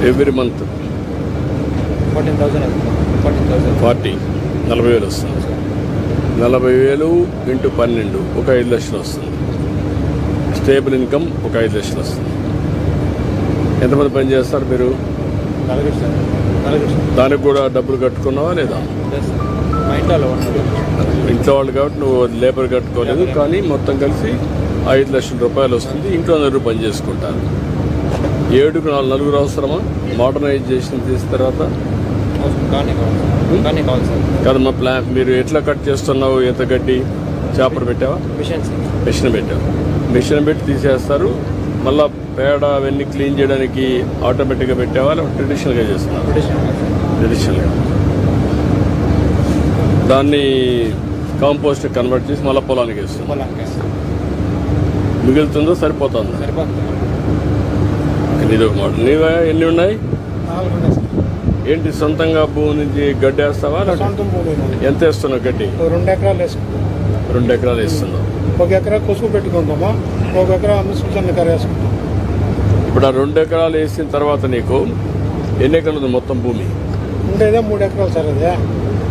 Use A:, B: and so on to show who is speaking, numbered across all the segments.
A: Every month 40 40,000 వస్తుంది. 40,000 into 12 ఒక 5 లక్షలు వస్తుంది. స్టేబుల్ ఇన్కమ్ ఒక 5 లక్షలు వస్తుంది. ఎంతమంది పని చేస్తారు మీరు? దానికి కూడా డబ్బులు కట్టుకున్నావా లేదా? ఇంట్లో వాళ్ళు కాబట్టి నువ్వు లేబర్ కట్టుకోలేదు, కానీ మొత్తం కలిసి 5 లక్షల రూపాయలు వస్తుంది. ఇంట్లో నలుగురు పని చేసుకుంటారు. 7కు 4 అవసరమా? మోడర్నైజేషన్ చేసిన తర్వాత కాదు మా ప్లాన్. మీరు ఎట్లా కట్ చేస్తున్నావు? ఎంత గడ్డి చేపలు పెట్టావా? మిషన్ పెట్టావు. మిషన్ పెట్టి తీసేస్తారు. మళ్ళీ పేడ అవన్నీ క్లీన్ చేయడానికి ఆటోమేటిక్గా పెట్టావా? ట్రెడిషనల్గా చేస్తున్నారు? ట్రెడిషనల్గా. దాన్ని కాంపోస్ట్ కన్వర్ట్ చేసి మళ్ళీ పొలానికి వేస్తుంది. మిగులుతుందో సరిపోతుందా? ఇది ఒక మోడల్. నీవా ఎన్ని ఉన్నాయి? ఏంటి సొంతంగా భూమి నుంచి గడ్డి వేస్తావా? ఎంత వేస్తున్నావు గడ్డి?
B: 2 ఎకరాలు వేసుకుంటాం.
A: 2 ఎకరాలు వేస్తున్నావు.
B: 1 ఎకరా కొసుగు పెట్టుకుంటామా, 1 ఎకరా చిన్న వేసుకుంటాం.
A: ఇప్పుడు ఆ 2 ఎకరాలు వేసిన తర్వాత నీకు ఎన్ని ఎకరాలు ఉంది మొత్తం భూమి?
B: ఉండేదే 3 ఎకరాలు సార్. అదే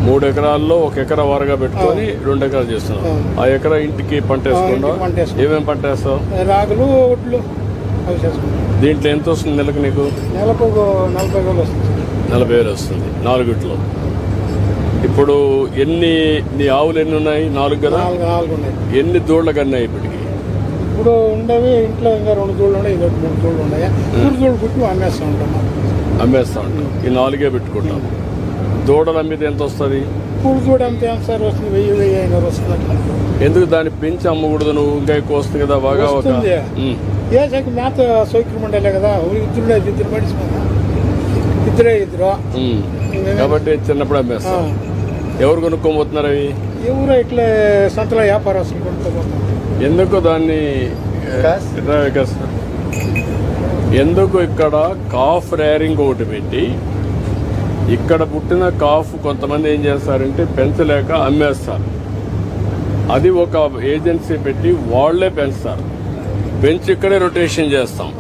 A: 3 ఎకరాల్లో 1 ఎకరా వరగా పెట్టుకొని 2 ఎకరాలు చేస్తున్నావు. ఆ ఎకరా ఇంటికి పంట వేసుకున్నావు. ఏమేమి పంట వేస్తావు?
B: రాగులు, ఒడ్లు అవి చేసుకుంటాం.
A: దీంట్లో ఎంత వస్తుంది నెలకు నీకు?
B: నెలకు 40,000 వస్తుంది.
A: 40,000 వస్తుంది 4 ఇప్పుడు నీ ఆవులు ఎన్ని ఉన్నాయి? 4 కదా?
B: 4 ఉన్నాయి.
A: ఎన్ని దూడలు కన్నాయి ఇప్పటికి?
B: ఇప్పుడు ఉండేవి ఇంట్లో ఇంకా 2 దూళ్ళు ఉన్నాయి, 3 దూళ్ళు ఉన్నాయి. 3 దూళ్ళు పుట్టి అమ్మేస్తూ ఉంటాం.
A: ఈ 4 పెట్టుకుంటాం. దూడలు అమ్మితే ఎంత వస్తుంది?
B: 3 దూడ అమ్మితే ఎంత సార్ వస్తుంది? 1000-1500 వస్తుంది. అట్లా
A: ఎందుకు దాన్ని పెంచి అమ్మకూడదు? నువ్వు ఇంకా ఎక్కువ వస్తుంది కదా బాగా.
B: ఏ సంఖ్య మేత సౌకర్యం ఉండాలి కదా. ఇద్దరు మనిషి ఇద్దరు
A: కాబట్టి చిన్నప్పుడు అమ్మేస్తాం. ఎవరు కొనుక్కోబోతున్నారు అవి?
B: ఎవరు ఇట్లా సంతలో వ్యాపారస్తులు కొనుక్కోబోతున్నారు.
A: ఎందుకు దాన్ని ఎందుకు ఇక్కడ కాఫ్ రేరింగ్ ఒకటి పెట్టి ఇక్కడ పుట్టిన కాఫ్ కొంతమంది ఏం చేస్తారంటే పెంచలేక అమ్మేస్తారు. అది ఒక ఏజెన్సీ పెట్టి వాళ్లే పెంచుతారు. పెంచి ఇక్కడే రొటేషన్ చేస్తాం.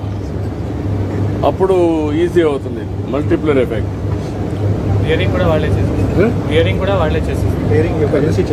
A: అప్పుడు ఈజీ అవుతుంది. మల్టిప్లర్ ఎఫెక్ట్.
C: రియరింగ్ కూడా వాళ్ళే చేస్తారు.